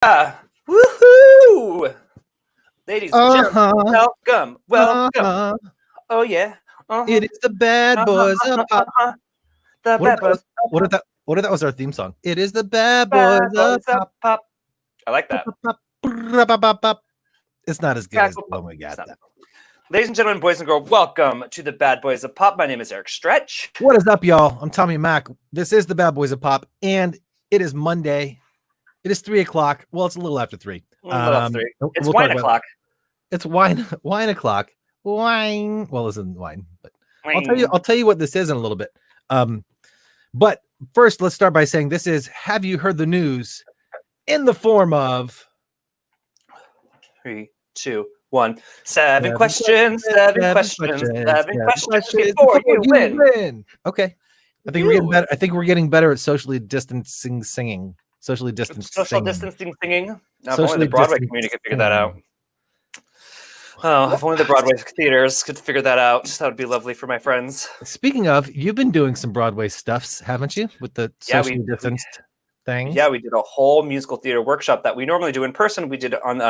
Woohoo! Ladies and Uh-huh. gentlemen, welcome, welcome. Uh-huh. Oh yeah. It is the Bad Boys of Pop. The What if bad boys. what if that was our theme song? It is the Bad Bad Boys boys of of Pop. pop. I like that. Pop. It's not as good as oh my god. Ladies and gentlemen, boys and girls, welcome to the Bad Boys of Pop. My name is Eric Stretch. What is up, y'all? I'm Tommy Mack. This is the Bad Boys of Pop, and it is Monday. It is 3:00. Well, it's a little after 3. It's wine o'clock. It's wine o'clock. Wine. Well, this isn't wine, but Wine. I'll tell you what this is in a little bit. But first, let's start by saying this is Have You Heard the News in the form of 3, 2, 1. Seven questions before you win. Okay. I think we're getting better. I think we're getting better at socially distancing singing. Socially distanced Social singing. distancing singing. Now, if Socially only the Broadway distanced community could figure that out. Oh, if only the Broadway theaters could figure that out. That would be lovely for my friends. Speaking of, you've been doing some Broadway stuffs, haven't you? With the socially distanced things. Yeah, we did a whole musical theater workshop that we normally do in person. We did it on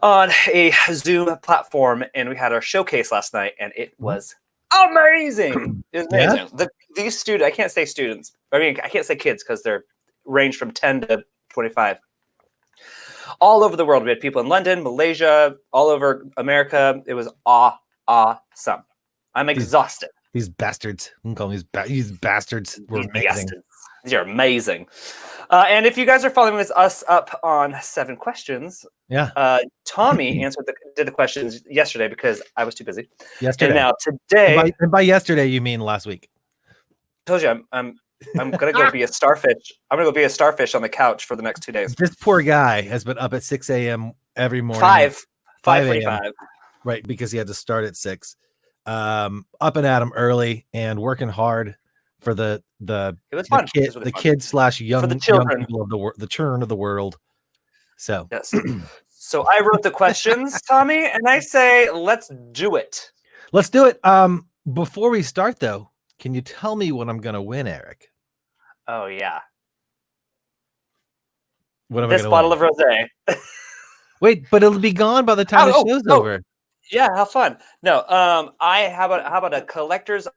a Zoom platform, and we had our showcase last night, and it was amazing. It was amazing. Yeah? These students, I can't say students. I mean, I can't say kids because they're range from 10 to 25. All over the world. We had people in London, Malaysia, all over America. It was awesome. I'm exhausted. These bastards. You can call them these bastards were amazing. Bastards. These are amazing. And if you guys are following us up on 7 questions, Tommy did the questions yesterday because I was too busy. Yesterday. And now today. And by yesterday, you mean last week. Told you I'm gonna go be a starfish. I'm gonna go be a starfish on the couch for the next 2 days. This poor guy has been up at 6 a.m. every morning. 5:45. Right, because he had to start at 6. Up and at him early and working hard for the kids / young people of the churn of the world. So yes. So I wrote the questions, Tommy, and I say let's do it. Let's do it. Before we start though, can you tell me what I'm gonna win, Eric? Oh yeah. What am this bottle of rosé. Wait, but it'll be gone by the time the show's over. Yeah, how fun. No, how about a collector's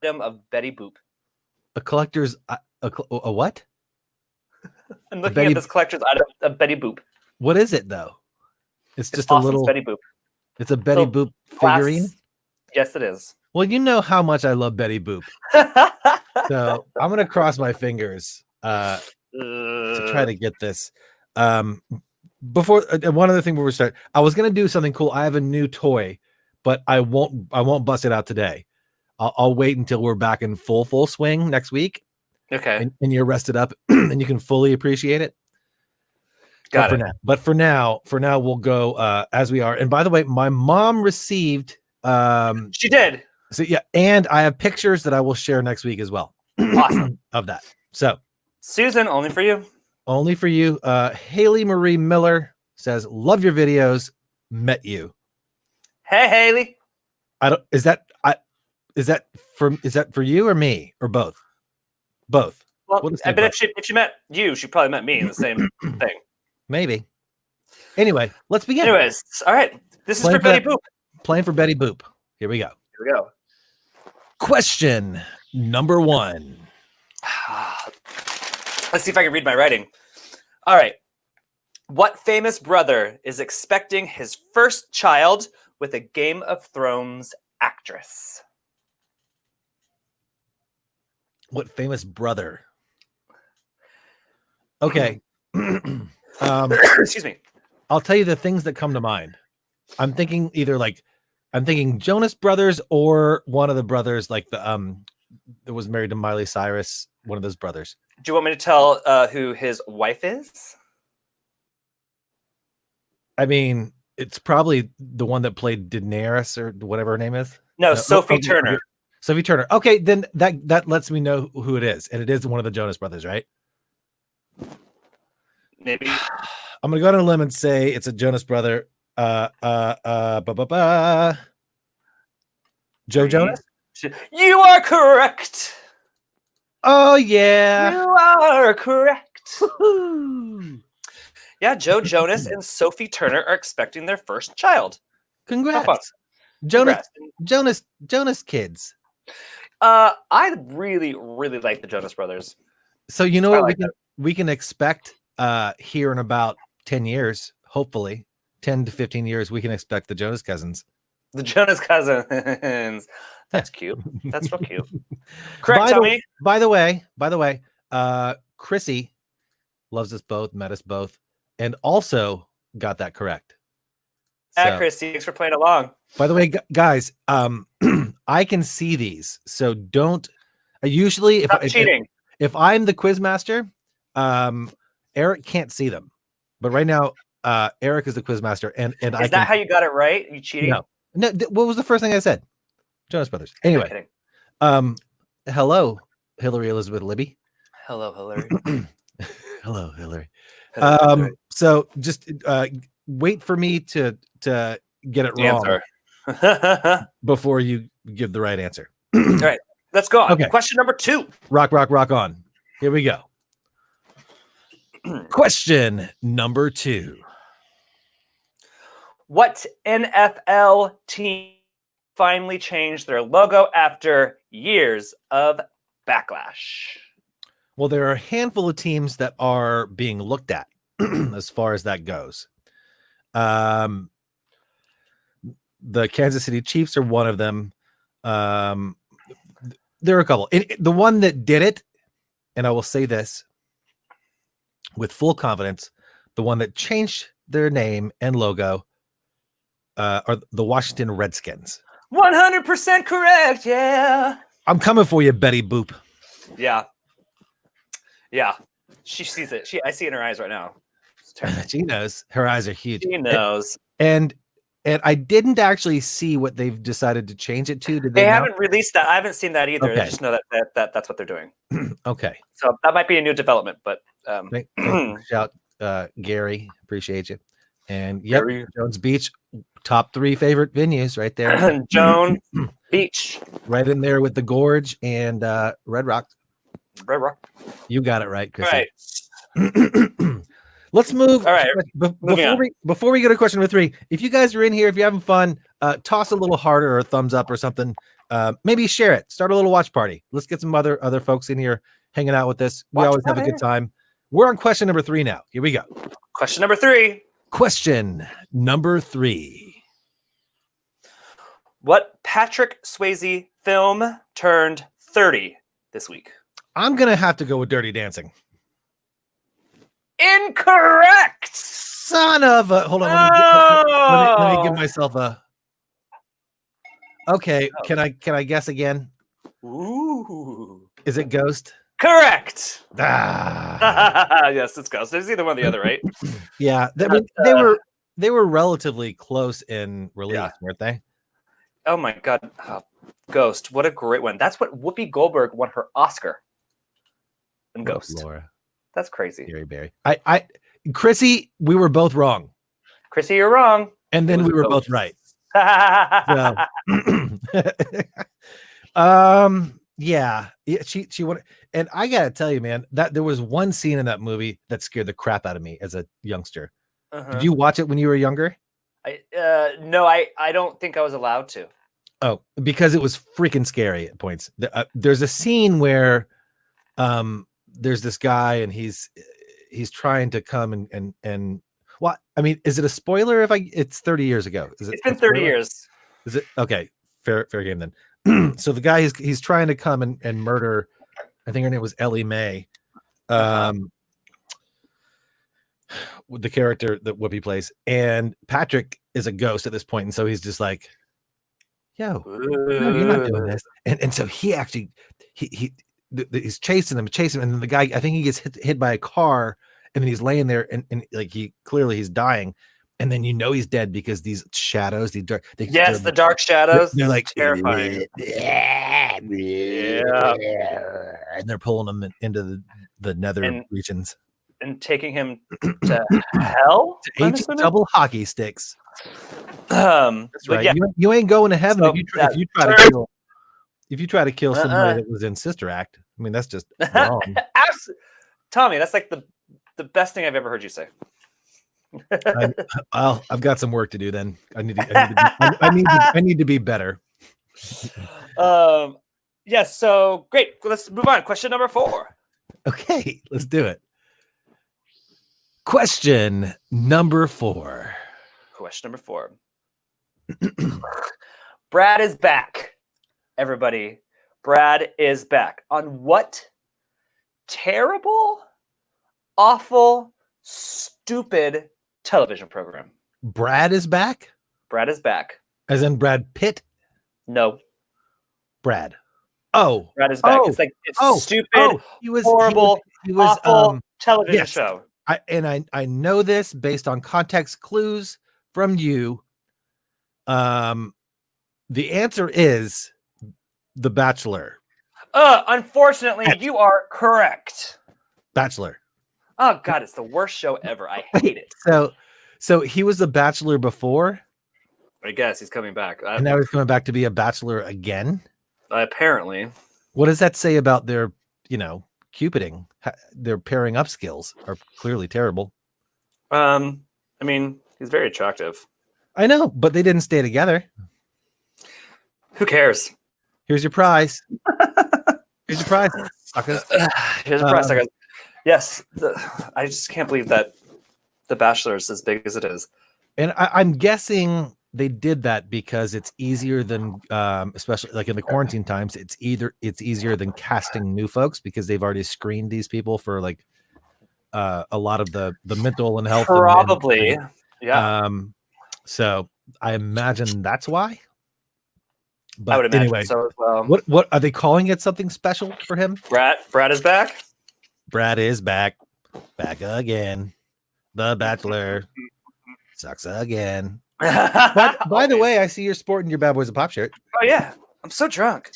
item of Betty Boop? A collector's a what? I'm looking at this collector's item of Betty Boop. What is it though? It's just a little Betty Boop. It's a Betty Boop figurine. Yes, it is. Well, you know how much I love Betty Boop. So I'm gonna cross my fingers to try to get this. Before one other thing before we start, I was gonna do something cool. I have a new toy, but I won't bust it out today. I'll wait until we're back in full swing next week. Okay. And you're rested up and you can fully appreciate it. Got it. But for now, we'll go as we are. And by the way, my mom received. She did. So yeah, and I have pictures that I will share next week as well. Awesome. Of that. So Susan, only for you. Only for you. Haley Marie Miller says, "Love your videos. Met you." Hey Haley. Is that for you or me or both? Both. Well, I bet if she met you, she probably met me in the same thing. Maybe. Anyway, let's begin. Anyways, all right. This is for Betty Boop. Playing for Betty Boop. Here we go. Question number 1. Let's see if I can read my writing. All right. What famous brother is expecting his first child with a Game of Thrones actress? What famous brother? Okay. Excuse me. I'll tell you the things that come to mind. I'm thinking Jonas Brothers or one of the brothers, like that was married to Miley Cyrus, one of those brothers. Do you want me to tell who his wife is? I mean, it's probably the one that played Daenerys or whatever her name is. No, Sophie Turner. Sophie Turner. Okay, then that lets me know who it is, and it is one of the Jonas Brothers, right? Maybe. I'm gonna go on a limb and say it's a Jonas brother. Joe Jonas? You are correct. Oh yeah. You are correct. Yeah, Joe Jonas and Sophie Turner are expecting their first child. Congrats. fun. Jonas, Congrats. Jonas kids. I really, really like the Jonas Brothers. So you know I what like we can expect here in about 10 years, hopefully 10 to 15 years, we can expect the Jonas Cousins. The Jonas Cousins. That's cute. That's real cute. Correct, Tommy. By the way, Chrissy loves us both, met us both, and also got that correct. So, Chrissy, thanks for playing along. By the way, guys, I can see these, so don't. Usually, if I'm the quiz master, Eric can't see them, but right now, Eric is the quiz master, and is that how you got it right? You cheating? No. What was the first thing I said? Jonas Brothers. Anyway, hello, Hillary Elizabeth Libby. Hello, Hillary. Hello, Hillary. Hillary. So just wait for me to get it wrong before you give the right answer. All right, let's go on. Okay. Question number 2. Rock on. Here we go. Question number 2. What NFL team finally changed their logo after years of backlash? Well, there are a handful of teams that are being looked at as far as that goes. The Kansas City Chiefs are one of them. There are a couple. The one that did it, and I will say this with full confidence, the one that changed their name and logo are the Washington Redskins. 100% correct. Yeah. I'm coming for you, Betty Boop. Yeah. She sees it. I see it in her eyes right now. She knows. Her eyes are huge. She knows. And I didn't actually see what they've decided to change it to. Did they haven't released that. I haven't seen that either. Okay. I just know that that's what they're doing. Okay. So that might be a new development, but shout Gary, appreciate you. And yep, Gary. Jones Beach, top 3 favorite venues right there. Jones Beach. Right in there with the Gorge and Red Rock. Red Rock. You got it right, Chris. Right. Let's move. All right. Before we go to question number 3, if you guys are in here, if you're having fun, toss a little heart or a thumbs up or something. Maybe share it. Start a little watch party. Let's get some other folks in here hanging out with us. We always have a good time. We're on question number 3 now. Here we go. Question number 3. Question number 3. What Patrick Swayze film turned 30 this week? I'm going to have to go with Dirty Dancing. Incorrect. Son of a... Hold on. Let me give myself a... Okay. Can I guess again? Ooh. Is it Ghost? Correct. Ah. Yes, it's Ghost. There's either one or the other, right? Yeah. They were relatively close in release, weren't they? Oh my God. Ghost. What a great one. That's what Whoopi Goldberg won her Oscar. In Ghost. Laura. That's crazy. Gary Barry. Chrissy, we were both wrong. Chrissy, you're wrong. And then we were both right. Yeah. She wanted, and I gotta tell you, man, that there was one scene in that movie that scared the crap out of me as a youngster. Did you watch it when you were younger? No, I don't think I was allowed to. Oh, because it was freaking scary at points. There's a scene where there's this guy and he's trying to come and what? I mean, is it a spoiler if it's 30 years ago? It's been 30 years. Is it? Okay. Fair game then. So the guy he's trying to come and murder, I think her name was Ellie Mae. The character that Whoopi plays, and Patrick is a ghost at this point, and so he's just like, yo, no, you're not doing this. And so he actually he's chasing him, and then the guy, I think he gets hit by a car, and then he's laying there and like he's dying, and then he's dead because these shadows, the dark shadows, they're like terrifying. Yeah, and they're pulling him into the nether regions and taking him to hell. To ancient double hockey sticks. That's right. Yeah. You ain't going to heaven if you try to kill somebody that was in Sister Act. I mean, that's just wrong. Tommy, that's like the best thing I've ever heard you say. I've got some work to do. Then I need to be better. Yes. So great. Let's move on. Question number 4. Okay, let's do it. Question number 4. Question number 4. Brad is back. Everybody, Brad is back. On what terrible, awful, stupid television program? Brad is back? Brad is back. As in Brad Pitt? No. Brad. Oh. Brad is back. It's like stupid, horrible, awful television show. I know this based on context clues from you. The answer is The Bachelor. Unfortunately, you are correct. Bachelor. Oh God, it's the worst show ever. I hate it. So he was the Bachelor before. I guess he's coming back. And now he's coming back to be a Bachelor again. Apparently. What does that say about their, cupiding? Their pairing up skills are clearly terrible. I mean, he's very attractive. I know, but they didn't stay together. Who cares? Here's your prize. Here's your prize, suckers. Here's a prize, suckers. Yes, I just can't believe that The Bachelor is as big as it is. And I'm guessing they did that because it's easier than, especially like in the quarantine times, it's easier than casting new folks because they've already screened these people for like a lot of the mental and health. Probably, yeah. So I imagine that's why. But I would imagine anyway, so as well. What are they calling it? Something special for him? Brad is back. Brad is back again. The Bachelor sucks again. By the way, I see you're sporting your Bad Boys of Pop shirt. Oh yeah, I'm so drunk.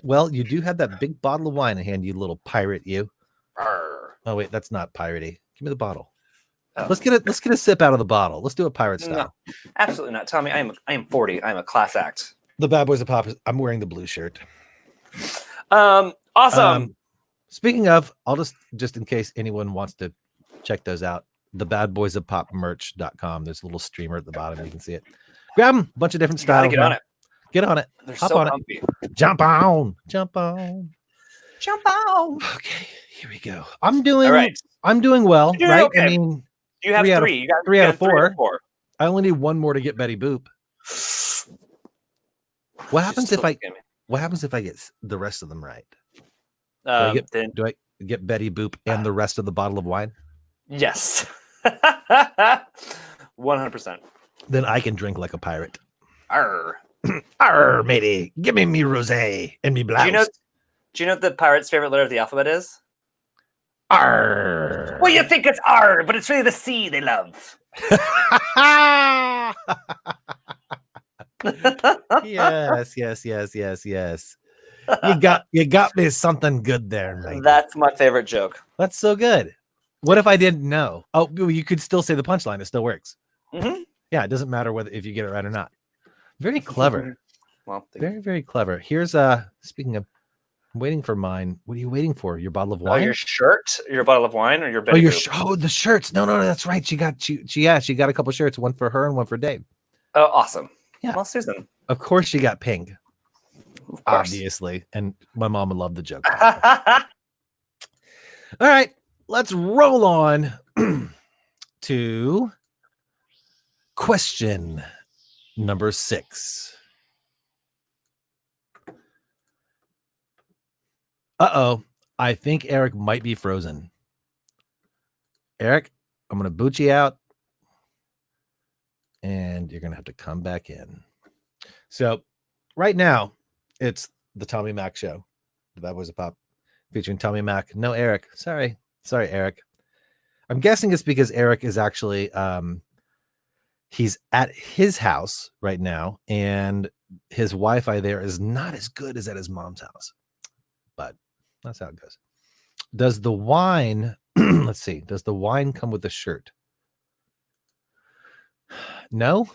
Well, you do have that big bottle of wine in hand, you little pirate, you. Arr. Oh wait, that's not piratey. Give me the bottle. Oh. Let's get a sip out of the bottle. Let's do it pirate style. No, absolutely not. Tommy, I am 40. I'm a class act. The Bad Boys of Pop. I'm wearing the blue shirt. Awesome. Speaking of, I'll just in case anyone wants to check those out, the badboysofpopmerch.com. There's a little streamer at the bottom. You can see it. Grab them. A bunch of different styles. Get on it. Get on it. They're Hop so on comfy. it. Jump on. Jump on. Jump on. Okay, here we go. I'm doing well, You're right? okay. I mean, You have 3. You got 3 out of 4. 4. I only need one more to get Betty Boop. What happens if I get the rest of them right? Do I get Betty Boop and the rest of the bottle of wine? Yes. 100%. Then I can drink like a pirate. Arr. Arr, matey. Give me rosé and me blouse. Do you know what the pirate's favorite letter of the alphabet is? Arr. Well, you think it's R, but it's really the C they love. Yes. You got me something good there, mate. That's my favorite joke. That's so good. What if I didn't know? Oh, you could still say the punchline. It still works. Mm-hmm. Yeah, it doesn't matter if you get it right or not. Very clever. Well, very, very clever. Here's speaking of, I'm waiting for mine. What are you waiting for? Your bottle of wine? Your shirt, your bottle of wine, or your Betty Boop? The shirts. No, that's right. She got a couple shirts, one for her and one for Dave. Oh, awesome. Yeah. Well, Susan. Of course she got pink. Of course. Obviously. And my mom would love the joke. All right. Let's roll on to question number 6. I think Eric might be frozen. Eric, I'm going to boot you out. And you're going to have to come back in. So right now, it's the Tommy Mac Show. The Bad Boys of Pop featuring Tommy Mac. No Eric. Sorry, Eric. I'm guessing it's because Eric is actually, he's at his house right now. And his Wi-Fi there is not as good as at his mom's house. But that's how it goes. Does the wine, let's see, does the wine come with the shirt? No,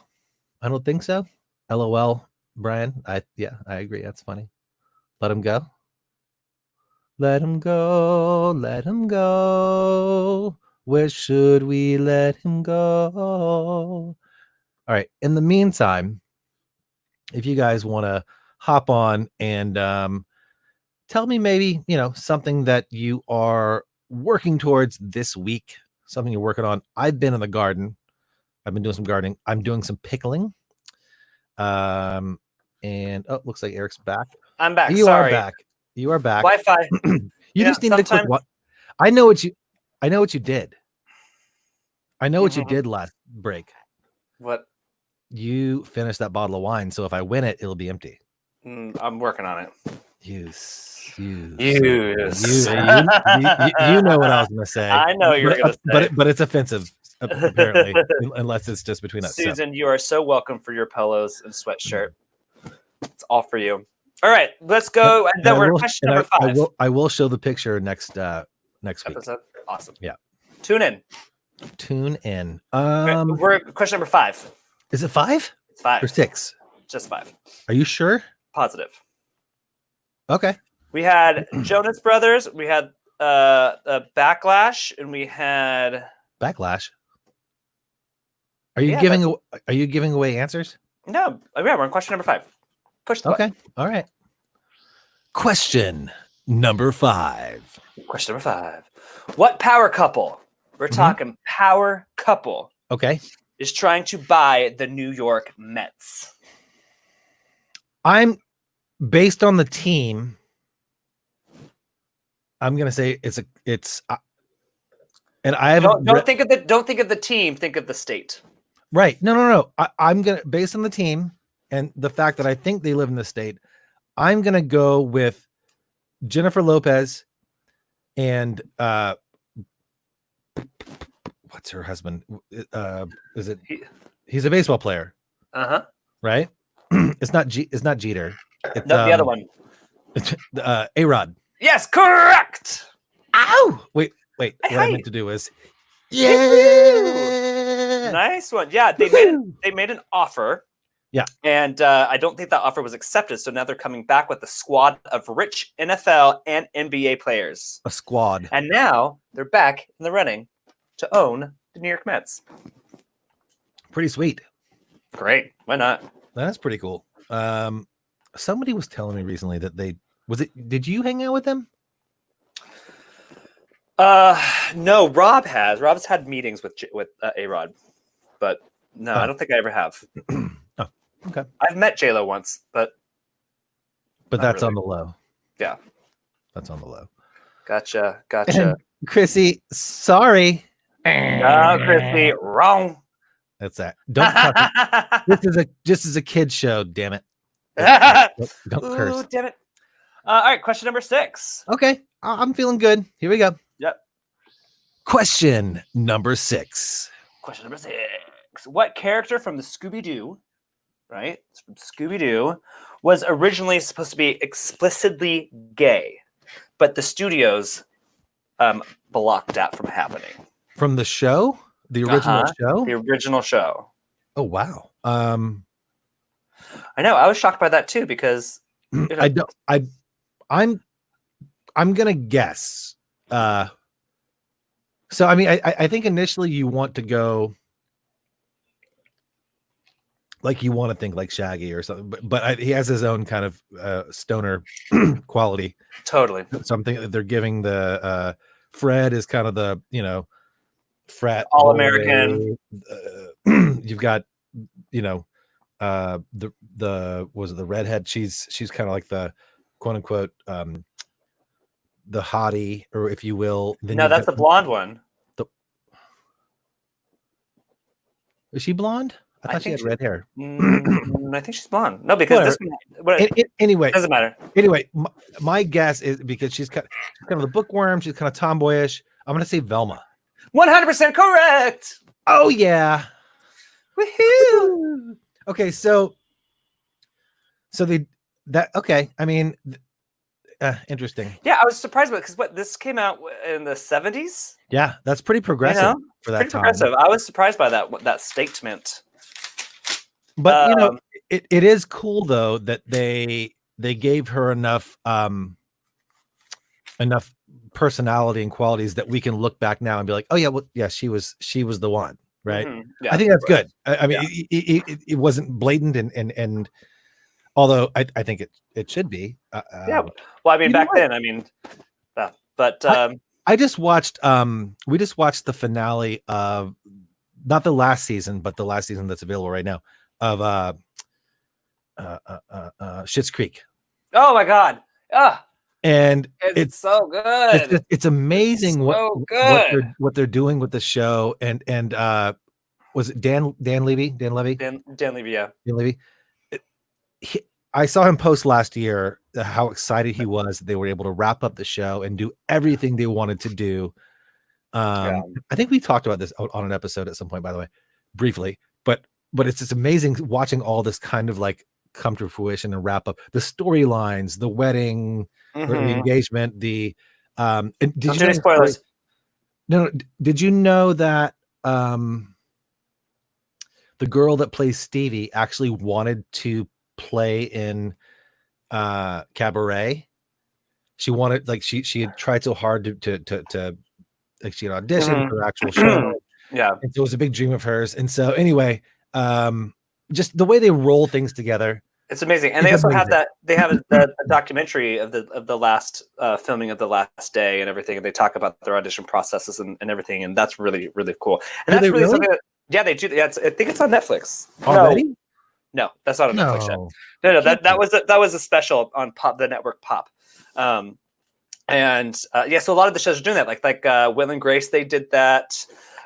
I don't think so. LOL, Brian. I agree. That's funny. Let him go. Let him go. Let him go. Where should we let him go? All right. In the meantime, if you guys want to hop on and tell me maybe, something that you are working towards this week, something you're working on. I've been in the garden. I've been doing some gardening. I'm doing some pickling. And looks like Eric's back. I'm back. You Sorry. are back. You are back. Wi-Fi. You just needed a quick what? I know what you did. I know what you did last break. What? You finished that bottle of wine, so if I win it, it'll be empty. I'm working on it. You know what I was going to say. I know you're going to say. But it's offensive, apparently, unless it's just between us. Susan, you are so welcome for your pillows and sweatshirt. It's all for you. All right, let's go. And then we're question number 5. I will show the picture next week. Episode? Awesome. Yeah. Tune in. We're question number 5. Is it 5? It's 5 or 6? Just 5. Are you sure? Positive. Okay. We had Jonas Brothers. We had Backlash, and we had Backlash. Are you giving away answers? No. Yeah, we're on question number 5. Push the button. All right. Question number 5. Question number 5. What power couple? We're talking power couple. Okay. Is trying to buy the New York Mets. I'm based on the team. I'm gonna say it's and I haven't. Don't think of the team. Think of the state. Right. No. I'm gonna based on the team and the fact that I think they live in the state. I'm gonna go with Jennifer Lopez and what's her husband? Is it? He's a baseball player. Right. It's not Jeter. It's, no, the other one. A-Rod. Yes, correct. Ow! Wait. What I meant to do is, yeah, nice one. Yeah, they made an offer. Yeah, and I don't think that offer was accepted. So now they're coming back with a squad of rich NFL and NBA players. A squad. And now they're back in the running to own the New York Mets. Pretty sweet. Great. Why not? That's pretty cool. Somebody was telling me recently that did you hang out with them? No, Rob has. Rob's had meetings with A-Rod, but no, I don't think I ever have. Oh, okay. I've met J-Lo once, but that's really on the low. Yeah. That's on the low. Gotcha. And Chrissy, sorry. No, Chrissy, wrong. That's that. Don't this is a kid's show, damn it. Don't curse. Damn it. All right, question number 6. Okay, I'm feeling good. Here we go. Yep. Question number 6. Question number 6. What character from the Scooby-Doo, right? It's from Scooby-Doo, was originally supposed to be explicitly gay, but the studios blocked that from happening. From the show? The original show? The original show. Oh, wow. I know. I was shocked by that too because I'm gonna guess. So I mean, I think initially you want to go like you want to think like Shaggy or something, but he has his own kind of stoner quality. Totally. Something that they're giving the Fred is kind of the frat all American. You've got the was it the redhead? She's kind of like the quote unquote the hottie, or if you will. No, that's the blonde one. Is she blonde? I thought she had red hair. I think she's blonde. No, because anyway, doesn't matter. Anyway, my guess is because she's kind of the bookworm. She's kind of tomboyish. I'm going to say Velma. 100% correct. Oh yeah. Woohoo. Okay, so okay. I mean, interesting. Yeah, I was surprised because this came out in the 70s. Yeah, that's pretty progressive for that time. Progressive. I was surprised by that statement. But it is cool though that they gave her enough personality and qualities that we can look back now and be like, oh yeah, well, yeah, she was the one, right? Yeah, I think that's good. I mean, it wasn't blatant, and although I think it should be. Yeah. Well, I mean, back then, I mean, but I just watched. We just watched the finale of not the last season, but the last season that's available right now of Schitt's Creek. Oh my God! And it's so good. It's amazing what they're doing with the show. And was it Dan Levy? Dan Levy? Dan Levy, yeah. Dan Levy. I saw him post last year how excited he was that they were able to wrap up the show and do everything they wanted to do. I think we talked about this on an episode at some point, by the way, briefly. But it's just amazing watching all this kind of like come to fruition and wrap up the storylines, the wedding, or the engagement, the and did you know spoilers? No, did you know that the girl that plays Stevie actually wanted to play in Cabaret? She wanted, like, she had tried so hard to like, she had auditioned for the actual show. Yeah, and so it was a big dream of hers. And so anyway, just the way they roll things together, it's amazing. And they also have that, they have the documentary of the last filming of the last day and everything, and they talk about their audition processes and everything, and that's really, really cool. And that's really something that, yeah, they do. Yeah, I think it's on Netflix already. No, that's not on Netflix yet. No, that was a special on Pop, the network Pop. So a lot of the shows are doing that. Like Will and Grace, they did that.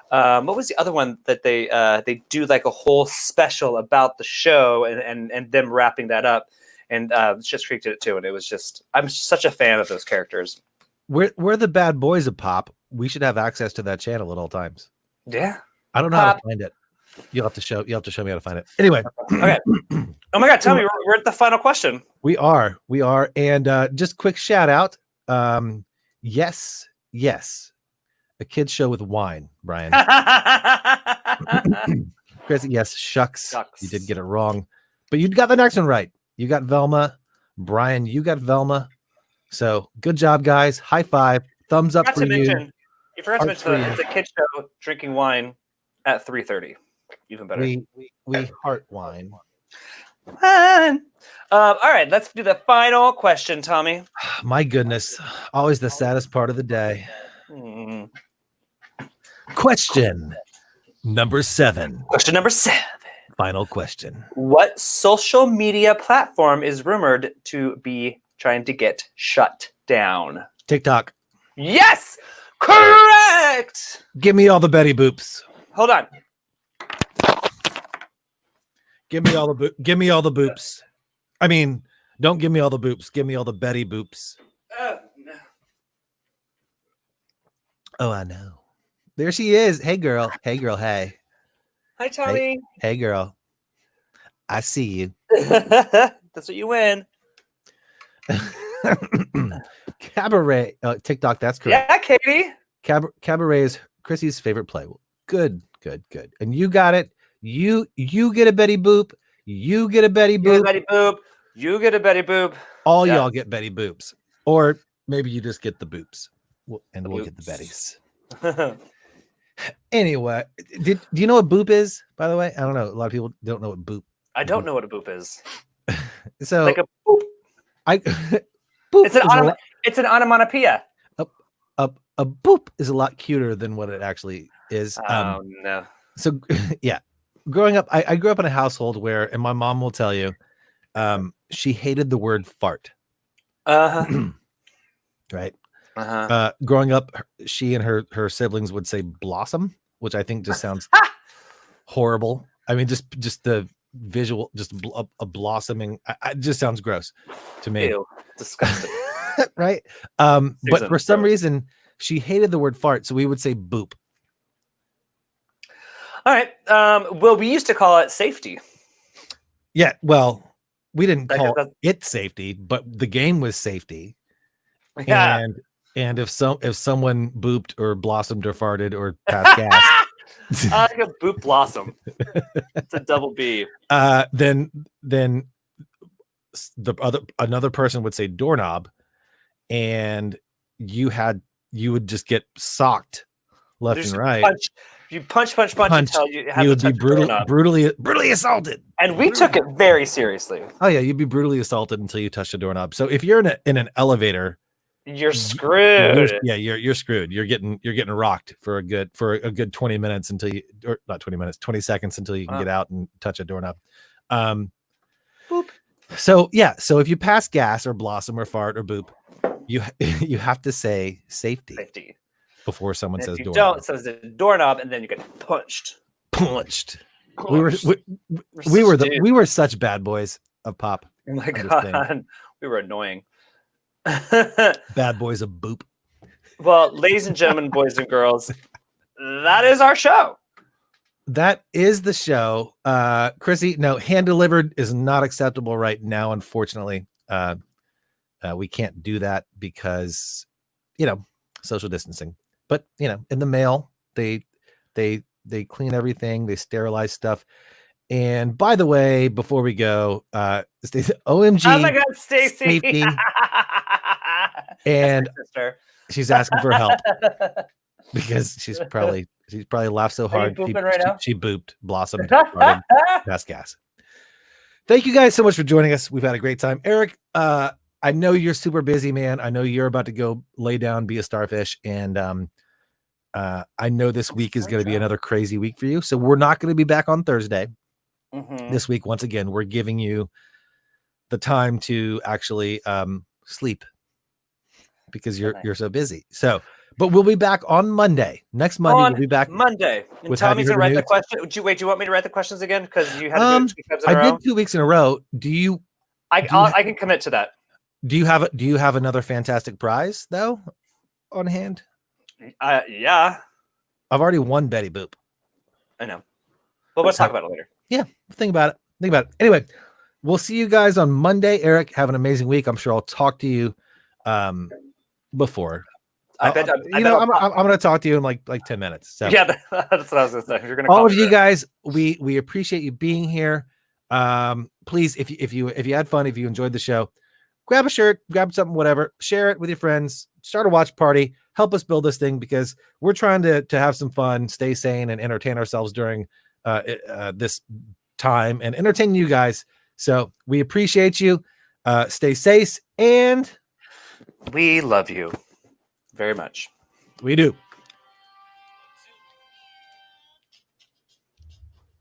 What was the other one that they do like a whole special about the show and them wrapping that up? And Schitt's Creek did it too, and it was just, I'm such a fan of those characters. We're the bad boys of Pop. We should have access to that channel at all times. Yeah, I don't know how to find it. You'll have to show me how to find it. Anyway, okay. Oh my God, tell me, we're at the final question. We are, and just quick shout out. Yes, a kids show with wine, Brian. Chris, yes, shucks. You did get it wrong, but you got the next one right. You got Velma. Brian, you got Velma. So good job, guys. High five. Thumbs up for you. You forgot to mention it's a kids show drinking wine at 3:30. Even better. We heart wine. All right, let's do the final question, Tommy. My goodness, always the saddest part of the day. Question number 7. Question number 7. Final question. What social media platform is rumored to be trying to get shut down? TikTok. Yes, correct. Give me all the Betty Boops. Hold on. Give me all the boops. I mean, don't give me all the boops. Give me all the Betty Boops. No. Oh, I know. There she is. Hey, girl. Hey, girl. Hey. Hi, Tommy. Hey, girl. I see you. That's what you win. Cabaret. TikTok. That's correct. Yeah, Katie. Cabaret is Chrissy's favorite play. Good. And you got it. You get a Betty Boop. You get a Betty Boop. You get a Betty Boop. All y'all get Betty Boops. Or maybe you just get the Boops. And we'll get the Bettys. Anyway, do you know what Boop is, by the way? I don't know. A lot of people don't know what Boop. I don't know what a Boop is. So like a boop. Boop it's an onomatopoeia. A boop is a lot cuter than what it actually is. Oh no. So yeah. Growing up, I grew up in a household where, and my mom will tell you, she hated the word fart. Right. Growing up, she and her siblings would say blossom, which I think just sounds horrible. I mean, just the visual, just a blossoming, it just sounds gross to me. Ew, disgusting. Right. But for some reason, she hated the word fart, so we would say boop. All right. Well, we used to call it safety. Yeah. Well, we didn't call it safety, but the game was safety. Yeah. And if someone booped or blossomed or farted or passed gas, I like a boop blossom. It's a double B. Then another person would say doorknob, and you had you would just get socked left Just and right. you punch until you have You to would be touch a doorknob. brutally assaulted. And we took it very seriously. Oh yeah, you'd be brutally assaulted until you touch the doorknob. So if you're in an elevator, You're screwed. You're screwed. You're getting rocked for a good 20 minutes until you, or not 20 minutes, 20 seconds until you can get out and touch a doorknob. Boop. So yeah, so if you pass gas or blossom or fart or boop, you have to say safety before someone says if you doorknob. don't, it says the doorknob, and then you get punched. We were such bad boys of pop. Oh my god, we were annoying. Bad boys of boop. Well, ladies and gentlemen, boys and girls, that is our show. That is the show. Chrissy, no, hand delivered is not acceptable right now, unfortunately. We can't do that because, social distancing. But, in the mail, they clean everything, they sterilize stuff. And by the way, before we go, OMG. Oh my God, Stacy. Safety. And she's asking for help because she's probably laughed so hard. She booped, blossomed, passed gas. Thank you guys so much for joining us. We've had a great time. Eric, I know you're super busy, man. I know you're about to go lay down, be a starfish. And I know this week is going to be another crazy week for you. So we're not going to be back on Thursday. This week, once again, we're giving you the time to actually sleep because you're so busy. So, but we'll be back on Monday. Next Monday, we'll be back Monday. And Tommy's gonna write the question. Do you want me to write the questions again? Because you had to do it 2 times in a row. I did 2 weeks in a row. I can commit to that. Do you have another fantastic prize though on hand? Yeah. I've already won Betty Boop. I know. But we'll talk about it later. Yeah, think about it. Anyway, we'll see you guys on Monday. Eric, have an amazing week. I'm sure I'll talk to you before. I'm going to talk to you in like 10 minutes. So. Yeah, that's what I was going to say. You're going to all of you guys, we appreciate you being here. Please, if you had fun, if you enjoyed the show, grab a shirt, grab something, whatever, share it with your friends, start a watch party, help us build this thing because we're trying to have some fun, stay sane, and entertain ourselves during this time and entertain you guys. So we appreciate you. Stay safe, and we love you very much. We do.